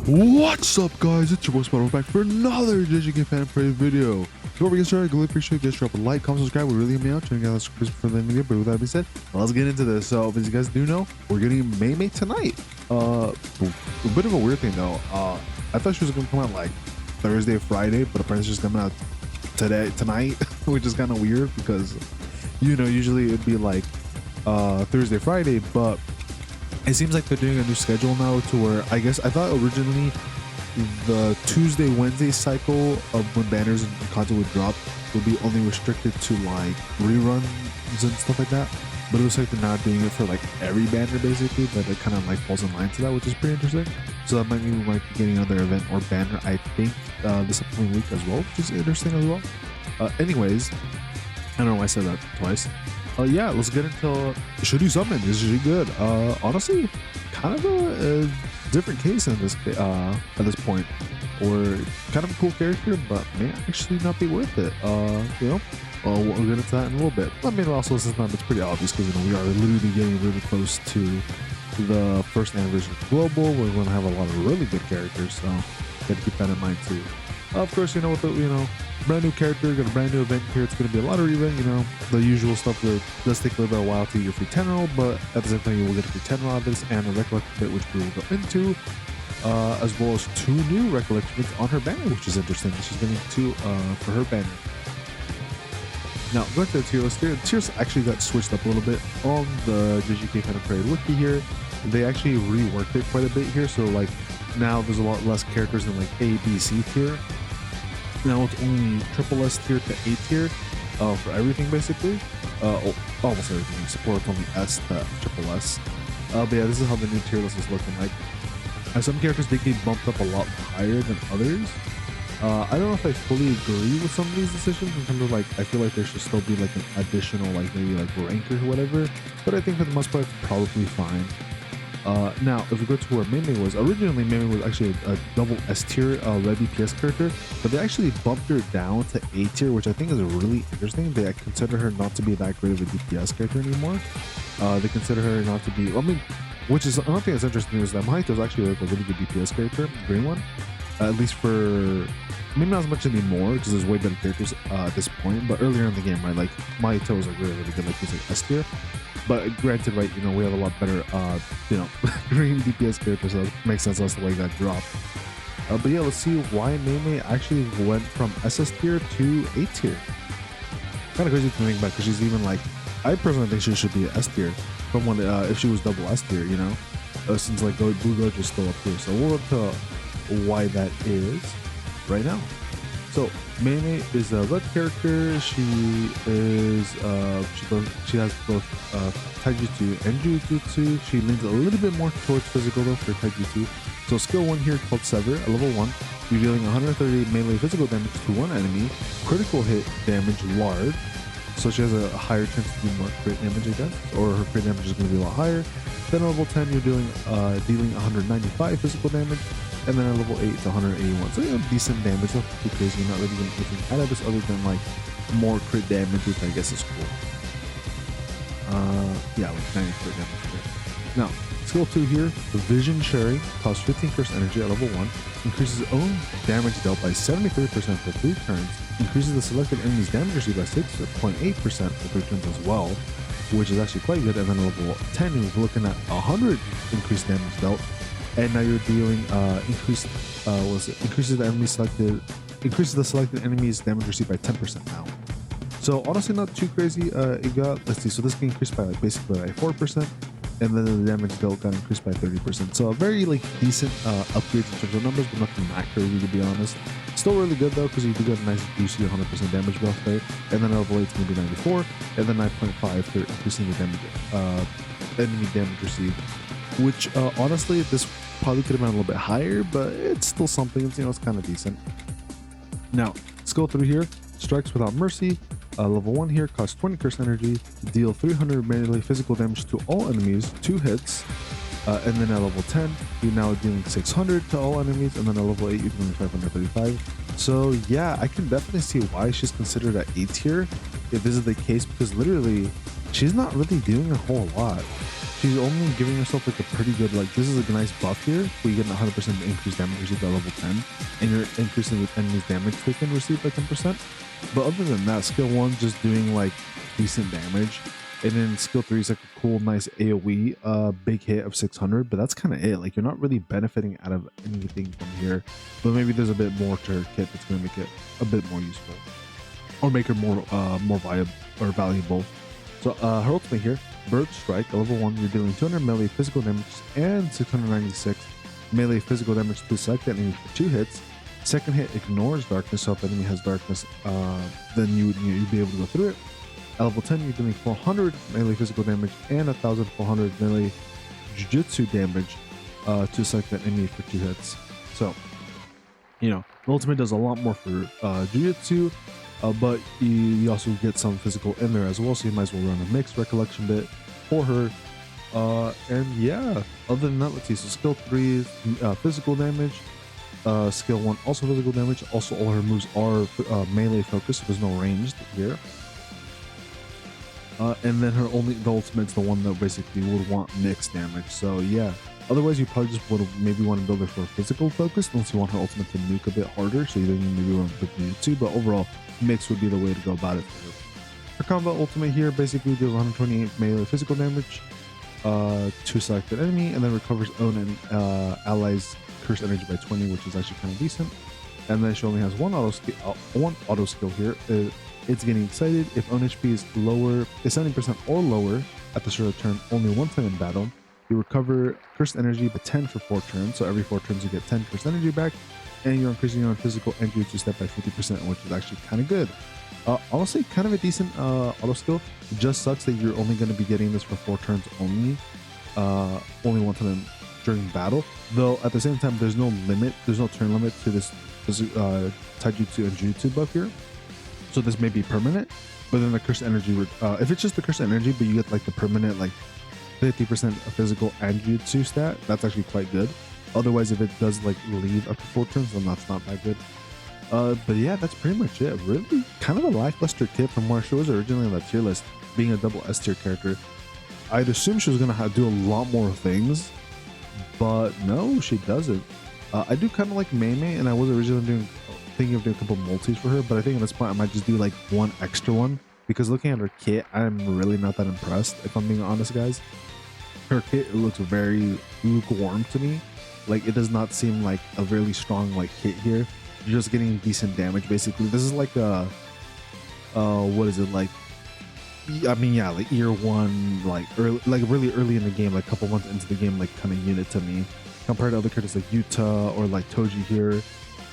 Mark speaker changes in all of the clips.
Speaker 1: What's up, guys? It's your boy Spiderwolf back for another JJKPhantomparade video. Before we get started, I really appreciate you guys drop a like, comment, subscribe. Would really help me out. Trying to get subscribers for the video. But with that being said, let's get into this. So, as you guys do know, we're getting Meimei tonight. A bit of a weird thing though. I thought she was gonna come out like Thursday or Friday, but apparently she's coming out tonight, which is kind of weird because usually it'd be like Thursday, Friday, but it seems like they're doing a new schedule now to where I thought originally the Tuesday, Wednesday cycle of when banners and content would drop would be only restricted to like reruns and stuff like that. But it looks like they're not doing it for like every banner basically, but it kind of like falls in line to that, which is pretty interesting. So that might mean we might be getting another event or banner, I think, this upcoming week as well, which is interesting as well. Anyways, I don't know why I said that twice. Yeah, let's get into Shuri Summon. This is really good. Honestly, kind of a different case in this at this point, or kind of a cool character, but may actually not be worth it. We'll get into that in a little bit. I mean, also it's pretty obvious because we are literally getting really close to the first anniversary of Global. We're going to have a lot of really good characters, so got to keep that in mind too. Of course, with the brand new character, got a brand new event here. It's going to be a lottery event, the usual stuff that does take a little bit of a while to get your free 10 roll, but at the same time, you will get a free 10 roll out of this and a recollection bit, which we will go into, as well as 2 new recollection bits on her banner, which is interesting. She's getting 2 for her banner. Now, going to the tier list here, the tiers actually got switched up a little bit on the JJKPhantomparade wiki here. They actually reworked it quite a bit here, so like now there's a lot less characters than like A, B, C tier. Now it's only triple S tier to A tier for everything basically. Almost everything. Support only S to triple S. But yeah, this is how the new tier list is looking like. Some characters they get bumped up a lot higher than others. I don't know if I fully agree with some of these decisions in terms of like I feel like there should still be like an additional like maybe like rank or whatever. But I think for the most part it's probably fine. Now, if we go to where Meimei was, originally Meimei was actually a double S tier red DPS character, but they actually bumped her down to A tier, which I think is really interesting. They consider her not to be that great of a DPS character anymore. They consider her not to be, which is another thing that's interesting is that Mahito is actually like a really good DPS character, green one, at least for maybe not as much anymore because there's way better characters at this point. But earlier in the game, right, like Mahito was like really good, like he's like S tier. But granted, right, we have a lot better, green DPS characters, so it makes sense that's the way that dropped. But yeah, let's see why Meimei actually went from SS tier to A tier. Kind of crazy to think about because she's even like, I personally think she should be an S tier from when if she was double S tier, since like Blue Gojo is still up here. So we'll look to why that is right now. So Meimei is a red character. She is she has both Taijutsu and Jujutsu. She leans a little bit more towards physical though for Taijutsu. So skill 1 here called Sever at level 1. You're dealing 130 melee physical damage to one enemy, critical hit damage large. So she has a higher chance to do more crit damage, I guess, or her crit damage is going to be a lot higher. Then at level 10, you're dealing 195 physical damage. And then at level 8 to 181. So decent damage, not too crazy, not really getting anything out of this other than like more crit damage, which I guess is cool. Yeah, like 90 crit damage there. Now, skill 2 here, the Vision Sharing, costs 15% energy at level 1, increases own damage dealt by 73% for 3 turns, increases the selected enemy's damage received by 6.8% for 3 turns as well, which is actually quite good. And then level 10, you're looking at 100 increased damage dealt. And now you're dealing increases the selected enemy's damage received by 10% now. So honestly, not too crazy. It got, let's see, so this can increase by like basically like 4%, and then the damage dealt got increased by 30%. So a very like decent upgrades in terms of numbers, but nothing that crazy to be honest. Still really good though, because you do get a nice juicy 100% damage buff there, and then level 8 is going to be 94, and then 9.5 for increasing the damage enemy damage received. Which honestly, this probably could have been a little bit higher, but it's still something. It's kind of decent. Now, skill 3 here, Strikes Without Mercy. Level 1 here costs 20% energy, deal 300 melee physical damage to all enemies, 2 hits. And then at level 10, you're now dealing 600 to all enemies, and then at level 8, you're doing 535. So yeah, I can definitely see why she's considered at A tier if this is the case, because literally, she's not really doing a whole lot. she's only giving herself like a pretty good, like this is a nice buff here where you get 100% increased damage received at level 10 and you're increasing the enemy's damage taken received by 10%. But other than that, skill 1 just doing like decent damage, and then skill 3 is like a cool nice AoE big hit of 600, but that's kind of it. Like you're not really benefiting out of anything from here, but maybe there's a bit more to her kit that's going to make it a bit more useful or make her more viable or valuable. So her ultimate here, Bird Strike, at level 1, you're dealing 200 melee physical damage and 696 melee physical damage to select enemy for 2 hits. Second hit ignores darkness, so if the enemy has darkness, then you'd be able to go through it. At level 10, you're dealing 400 melee physical damage and 1,400 melee Jujutsu damage to select that enemy for 2 hits. So, you know, the ultimate does a lot more for Jujutsu, but you also get some physical in there as well, so you might as well run a mixed recollection bit for her. And yeah, other than that, let's see. So skill 3 is physical damage. Skill 1 also physical damage. Also, all her moves are melee focused, so there's no ranged here. And then the ultimate's the one that basically would want mixed damage. So yeah, otherwise you probably just would maybe want to build her for a physical focus unless you want her ultimate to nuke a bit harder, so you then maybe want to put Jujutsu, but overall mix would be the way to go about it for her. Her combat ultimate here basically deals 128 melee physical damage to selected enemy, and then recovers own and allies curse energy by 20, which is actually kind of decent. And then she only has one auto skill here. It's getting excited. If own HP is 70% or lower at the start of the turn only one time in battle, you recover cursed energy by 10 for 4 turns. So every 4 turns you get 10 cursed energy back, and you're increasing your own physical and Jujutsu step by 50%, which is actually kind of good. Honestly, kind of a decent auto skill. It just sucks that you're only going to be getting this for 4 turns only one time during battle. Though at the same time, there's no turn limit to this Taijutsu and Jujutsu buff here. So this may be permanent, but then the cursed energy, if it's just the cursed energy, but you get like the permanent like 50% physical and Jujutsu stat, that's actually quite good. Otherwise, if it does like leave after 4 turns, then that's not that good. But yeah, that's pretty much it. Really kind of a lackluster kit from where she was originally on the tier list, being a double S tier character. I'd assume she was going to do a lot more things, but no, she doesn't. I do kind of like Meimei, and I was originally thinking of doing a couple multis for her, but I think at this point I might just do like one extra one, because looking at her kit, I'm really not that impressed, if I'm being honest, guys. Her kit looks very lukewarm to me. Like, it does not seem like a really strong like kit here. You're just getting decent damage basically. This is like a what is it, like, I mean, yeah, like year 1, like early, like really early in the game, like a couple months into the game, like kind of unit to me, compared to other characters like Yuta or like Toge here,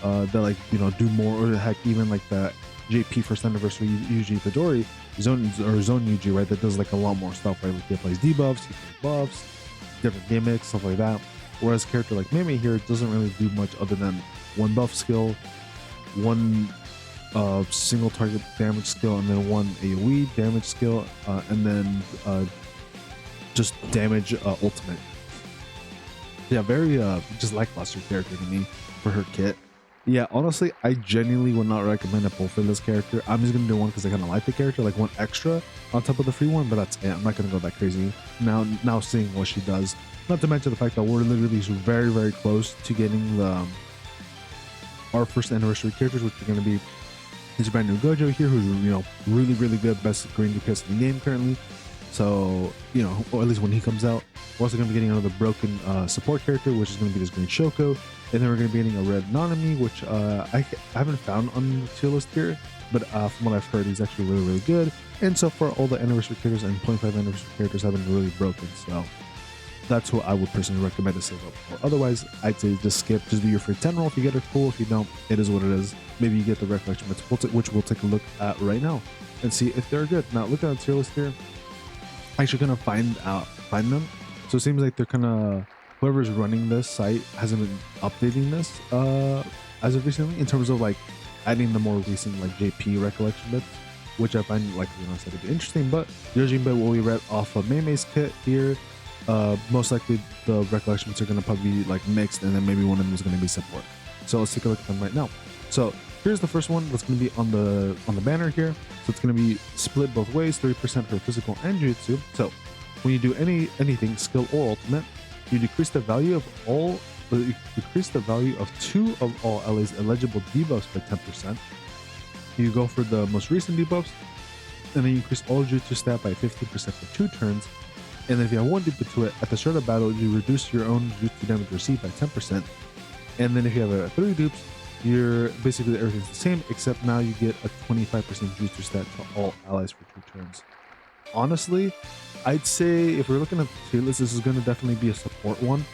Speaker 1: that like, you know, do more, or heck, even like the JP first anniversary Yuji Itadori, Zone Yuji, right, that does like a lot more stuff, right? Like he applies debuffs, he applies buffs, different gimmicks, stuff like that. Whereas a character like Meimei here doesn't really do much other than one buff skill, one single target damage skill, and then one AoE damage skill, and then just damage ultimate. Yeah, very just lackluster character to me for her kit. Yeah, honestly, I genuinely would not recommend a pull for this character. I'm just gonna do one because I kind of like the character, like one extra on top of the free one, but that's it. I'm not gonna go that crazy now seeing what she does. Not to mention the fact that we're literally very, very close to getting our first anniversary characters, which are going to be this brand new Gojo here, who's, you know, really, really good, best green DPS in the game currently. So, you know, or at least when he comes out. We're also going to be getting another broken support character, which is going to be this green Shoko, and then we're going to be getting a red Nanami, which I haven't found on the tier list here, but from what I've heard, he's actually really, really good. And so far, all the anniversary characters and 0.5 anniversary characters have been really broken, so that's what I would personally recommend to save up for. Otherwise, I'd say just skip, just do your free 10 roll. If you get it, cool. If you don't, it is what it is. Maybe you get the recollection bits, which we'll take a look at right now and see if they're good. Now, look at the tier list here. Actually gonna find them. So it seems like they're kind of, whoever's running this site hasn't been updating this as of recently, in terms of like adding the more recent like JP recollection bits, which I find, like, you know, said to be interesting. But judging by what we read off of Meimei's kit here, most likely the recollections are going to probably be like mixed, and then maybe one of them is going to be support. So let's take a look at them right now. So here's the first one that's going to be on the banner here. So it's going to be split both ways, 30% for physical and Jujutsu. So When you do anything, skill or ultimate, you decrease the value of two of all allies' eligible debuffs by 10%. You go for the most recent debuffs, and then you increase all jutsu stat by 15% for 2 turns. And then if you have one dupe to it, at the start of battle, you reduce your own jutsu damage received by 10%. And then if you have 3 dupes, you're basically everything's the same, except now you get a 25% jutsu stat to all allies for 2 turns. Honestly, I'd say if we're looking at the tier list, this is going to definitely be a support one.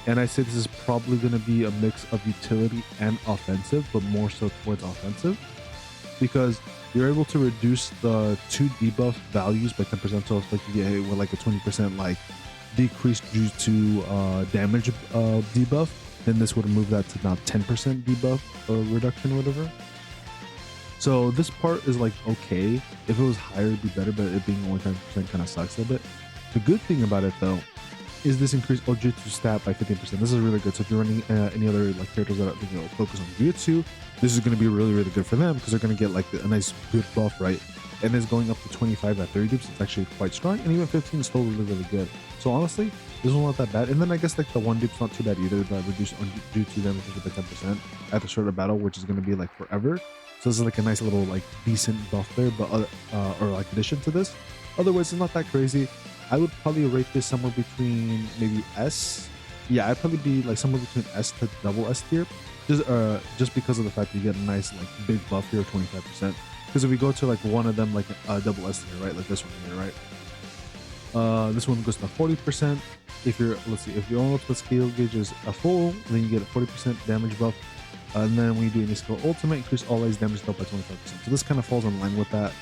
Speaker 1: And I say this is probably going to be a mix of utility and offensive, but more so towards offensive, because you're able to reduce the 2 debuff values by 10%. So it's like you get hit with like a 20% like decreased jutsu damage debuff. Then this would move that to now 10% debuff reduction or whatever. So this part is like okay. If it was higher, it'd be better, but it being only 10% kind of sucks a little bit. The good thing about it though is this increased jutsu stat by 15%. This is really good. So if you're running any other like characters that focus on jutsu, this is going to be really good for them, because they're going to get like a nice good buff, right? And it's going up to 25 at 30 dupes. It's actually quite strong, and even 15 is still really good. So honestly, this one's not that bad. And then I guess like the 1 dupe's not too bad either. That reduce on jutsu damage by 10% at the start of battle, which is going to be like forever. So this is like a nice little like decent buff there, but or like addition to this. Otherwise, it's not that crazy. I would probably rate this somewhere between maybe S. Yeah, I'd probably be like somewhere between S to double S tier, just because of the fact that you get a nice like big buff here of 25%. Because if we go to like one of them like a double S tier, right, like this one here, right, this one goes to 40%. If you're if your own ultimate skill gauge is a full, then you get a 40% damage buff. And then when you do any skill ultimate, increase all allies damage dealt by 25%. So this kind of falls in line with that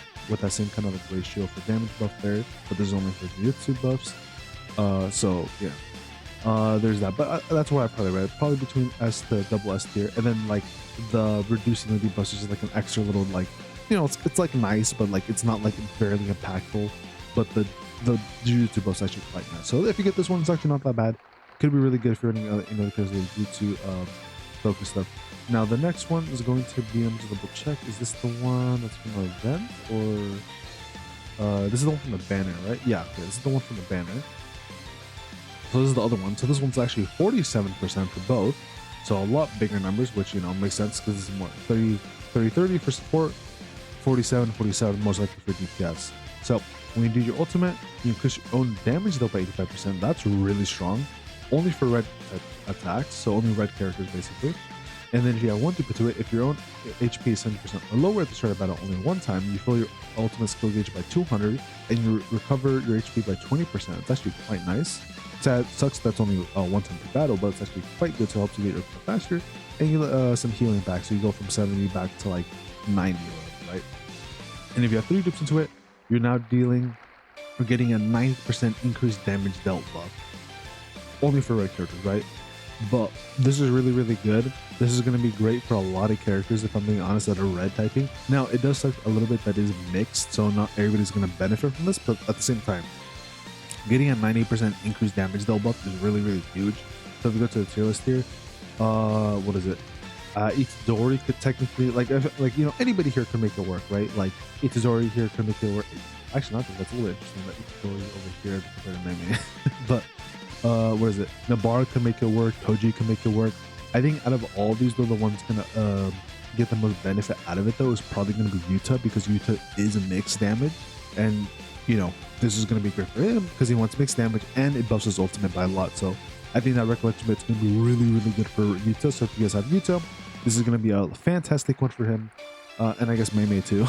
Speaker 1: same kind of like ratio for damage buff there, but this is only for Jujutsu buffs. So yeah, there's that. But that's where I probably rate it. Probably between S to double S tier, and then like the reducing the debuffs is just like an extra little like, it's like nice, but like it's not like barely impactful. But the Jujutsu buffs actually quite nice. So if you get this one, it's actually not that bad. Could be really good for any other because of the Jujutsu focus stuff. Now the next one is going to be, I'm just double check, is this the one that's from the event, or this is the one from the banner, right? Yeah, okay, this is the one from the banner. So this is the other one. So this one's actually 47% for both, so a lot bigger numbers, which makes sense because this is more 30 for support, 47 most likely for DPS. So when you do your ultimate, you increase your own damage dealt by 85%. That's really strong, only for red attacks, so only red characters basically. And then if you have 1 dupe to it, if your own HP is 70% or lower at the start of battle only 1 time, you fill your ultimate skill gauge by 200 and you recover your HP by 20%. It's actually quite nice. It sucks that's only 1 time per battle, but it's actually quite good to help you get your faster, and you get some healing back, so you go from 70 back to like 90 or whatever, right? And if you have 3 dupes into it, you're now getting a 90% increased damage dealt buff. Only for red characters, right? But this is really good. This is going to be great for a lot of characters, if I'm being honest, that are red typing. Now it does suck a little bit that is mixed, so not everybody's going to benefit from this, but at the same time, getting a 90% increased damage dealt buff is really huge. So if we go to the tier list here, what is it? Itadori could technically anybody here can make it work, right? Like Itadori here can make it work. Actually, not that's a little interesting that Itadori over here compared to Meimei. But what is it? Nabara can make it work. Toge can make it work. I think out of all these, though, the one's gonna get the most benefit out of it, though, is probably gonna be Yuta, because Yuta is a mixed damage, and this is gonna be great for him because he wants mixed damage and it buffs his ultimate by a lot. So I think that recollection bit's gonna be really good for Yuta. So if you guys have Yuta, this is gonna be a fantastic one for him, and I guess Meimei too.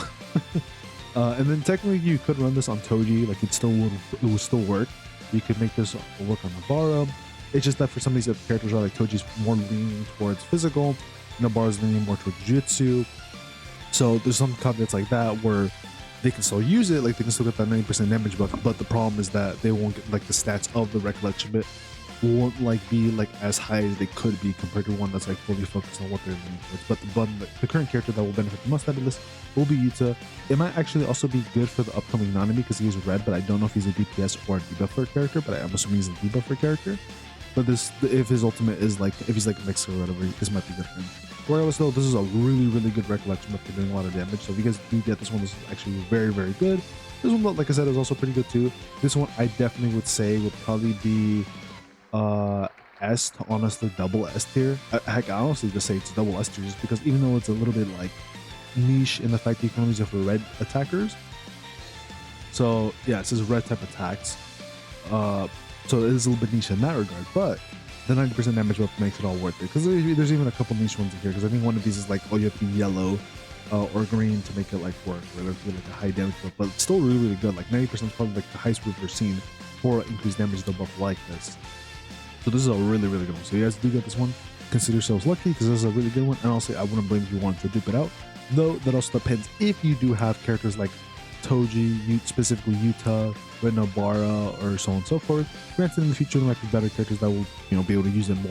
Speaker 1: And then technically you could run this on Toge, like it will still work. You could make this work on Nabara. It's just that for some of these other characters, like Toji's more leaning towards physical, Nabara's leaning more towards jutsu. So there's some caveats like that where they can still use it, like they can still get that 90% damage buff, but the problem is that they won't get like the stats of the recollection bit won't like be like as high as they could be compared to one that's like fully focused on what they're leaning towards. But the current character that will benefit the most out of this will be Yuta. It might actually also be good for the upcoming Nanami because he is red, but I don't know if he's a DPS or a debuffer character, but I'm assuming he's a debuffer character. But this, if his ultimate is like, if he's like a mixer or whatever, this might be good for him. Regardless though, this is a really good recollection buff for doing a lot of damage. So if you guys do get this one, this is actually very good. This one, like I said, is also pretty good too. This one I definitely would say would probably be S to honestly double S tier. Heck, I honestly just say it's double S tier just because even though it's a little bit like niche in the fact that you can only use it for red attackers. So yeah, it says red type attacks. So it is a little bit niche in that regard, but the 90% damage buff makes it all worth it. Because there's even a couple niche ones in here. Because I think one of these is like, oh, you have to be yellow or green to make it like work, or like a high damage buff. But it's still really good. Like 90% is probably like the highest we've ever seen for increased damage buff like this. So this is a really good one. So you guys do get this one, consider yourselves lucky because this is a really good one. And also, I wouldn't blame if you wanted to dupe it out. Though that also depends if you do have characters like Toge, specifically Yuta, Renobara, or so on and so forth. Granted, in the future there might be better characters that will, you know, be able to use them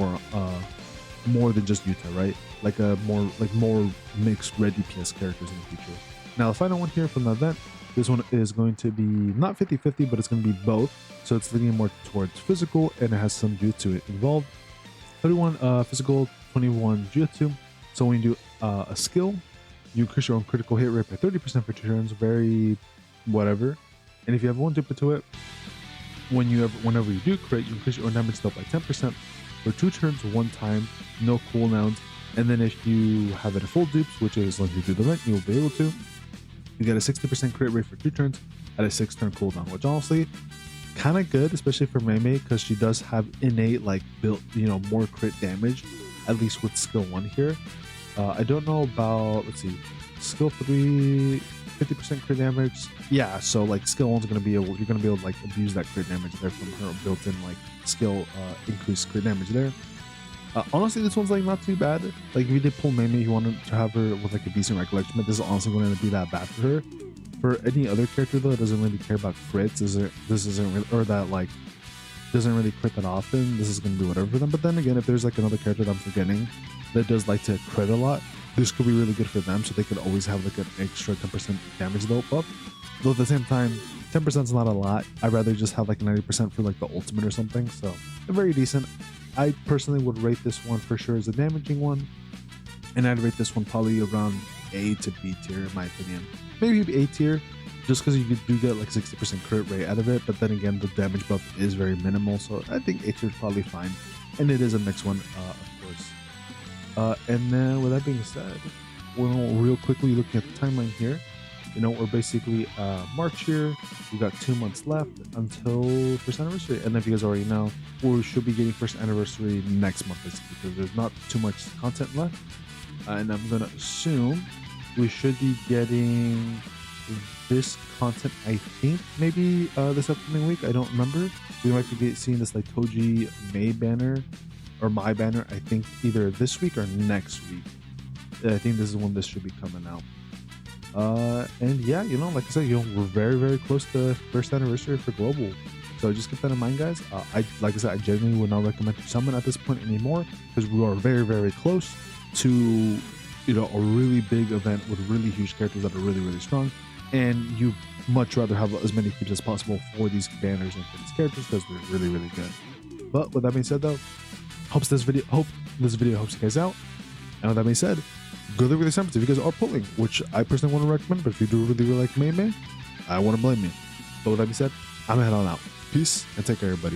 Speaker 1: more than just Yuta, right? Like a more mixed red DPS characters in the future. Now the final one here from the event, this one is going to be not 50-50, but it's going to be both. So it's leaning more towards physical, and it has some jutsu involved. 31 physical, 21 jutsu. So when you do a skill, you increase your own critical hit rate by 30% for 2 turns, very whatever. And if you have one dupe to it, whenever you do crit, you increase your own damage dealt by 10% for 2 turns, 1 time, no cooldowns. And then if you have it at full dupes, which is once you do the event, you will be able to, you get a 60% crit rate for 2 turns at a 6-turn cooldown, which honestly, kind of good, especially for Meimei, because she does have innate, like, built, you know, more crit damage, at least with skill 1 here. I don't know about, let's see, skill 3, 50% crit damage. Yeah, so like skill 1's gonna be able, you're gonna be able to like abuse that crit damage there from her built-in like skill increased crit damage there. Honestly, this one's like not too bad. Like if you did pull Meimei, you wanted to have her with like a decent recollection, but this is honestly going to be that bad for her. For any other character though, that doesn't really care about crits, this isn't really, or that like doesn't really crit that often, this is going to do whatever for them. But then again, if there's like another character that I'm forgetting that does like to crit a lot, this could be really good for them, so they could always have like an extra 10% damage built up. Though at the same time, 10% is not a lot. I'd rather just have like 90% for like the ultimate or something. So very decent. I personally would rate this one for sure as a damaging one, and I'd rate this one probably around A to B tier in my opinion. Maybe A tier, just because you do get like 60% crit rate out of it, but then again the damage buff is very minimal, so I think A tier is probably fine, and it is a mixed one, of course. And then with that being said, we're real quickly looking at the timeline here. You know, we're basically March here. We got 2 months left until first anniversary, and if you guys already know, we should be getting first anniversary next month basically, because there's not too much content left, and I'm gonna assume we should be getting this content, I think maybe this upcoming week. I don't remember. We might be seeing this like Toge May banner or my banner, I think either this week or next week. I think this is when this should be coming out. And yeah, you know, like I said, you know, we're very close to first anniversary for global, so just keep that in mind, guys. Like I said, I genuinely would not recommend to summon at this point anymore, because we are very close to, you know, a really big event with really huge characters that are really strong, and you much rather have as many keeps as possible for these banners and for these characters, because they're really good. But with that being said though, hope this video helps you guys out. And with that being said, go there with your samples if you guys are pulling, which I personally want to recommend, but if you do really like Meimei, I wouldn't blame you. But with that being said, I'm gonna head on out. Peace and take care, everybody.